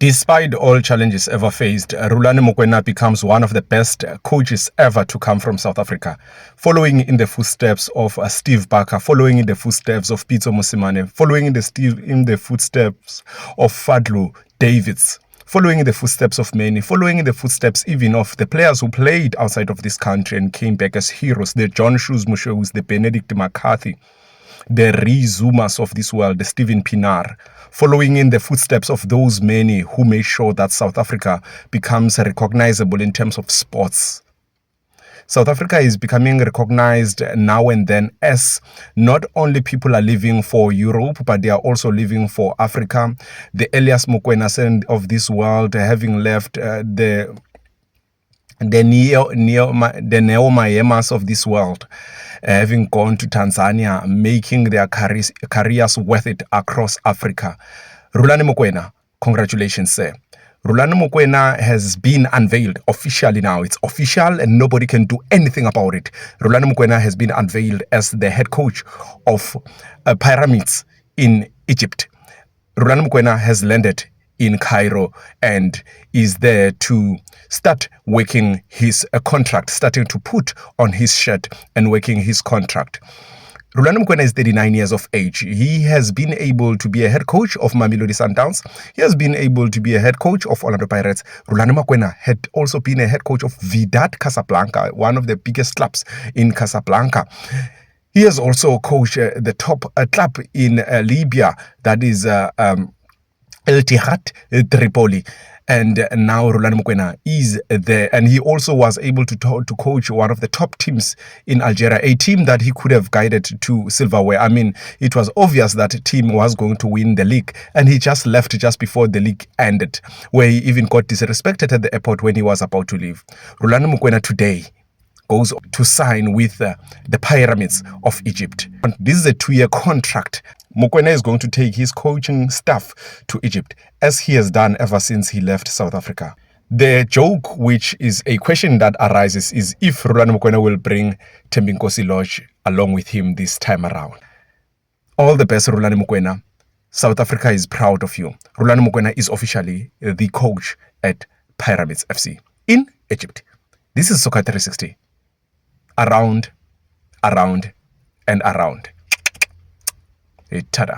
Despite all challenges ever faced, Rulani Mokwena becomes one of the best coaches ever to come from South Africa, following in the footsteps of Steve Barker, following in the footsteps of Pitso Mosimane, following in the footsteps of Fadlu Davids, following in the footsteps of many, following in the footsteps even of the players who played outside of this country and came back as heroes, the John Shoes Mushewus, the Benedict McCarthy, the Rizumas of this world, the Stephen Pinar, following in the footsteps of those many who made sure that South Africa becomes recognizable in terms of sports. South Africa is becoming recognized now and then as not only people are living for Europe, but they are also living for Africa. The Elias Mokwenas of this world having left the Neo Mayemas of this world, having gone to Tanzania, making their careers worth it across Africa. Rulani Mokwena, congratulations, sir. Rulani Mokwena has been unveiled officially now. It's official and nobody can do anything about it. Rulani Mokwena has been unveiled as the head coach of Pyramids in Egypt. Rulani Mokwena has landed in Cairo and is there to start working his contract, starting to put on his shirt and working his contract. Rulani Mokwena is 39 years of age. He has been able to be a head coach of Mamelodi Sundowns. He has been able to be a head coach of Orlando Pirates. Rulani Mokwena had also been a head coach of Wydad Casablanca, one of the biggest clubs in Casablanca. He has also coached the top club in Libya, that is Ittihad Tripoli. And now Rulani Mokwena is there, and he also was able to coach one of the top teams in Algeria, a team that he could have guided to silverware. I mean, it was obvious that a team was going to win the league, and he just left just before the league ended, where he even got disrespected at the airport when he was about to leave. Rulani Mokwena today goes to sign with the Pyramids of Egypt. This is a 2-year contract. Mokwena is going to take his coaching staff to Egypt, as he has done ever since he left South Africa. The joke, which is a question that arises, is if Rulani Mokwena will bring Thembinkosi Lodge along with him this time around. All the best, Rulani Mokwena. South Africa is proud of you. Rulani Mokwena is officially the coach at Pyramids FC in Egypt. This is Soccer 360. Around, and around. Ta-da.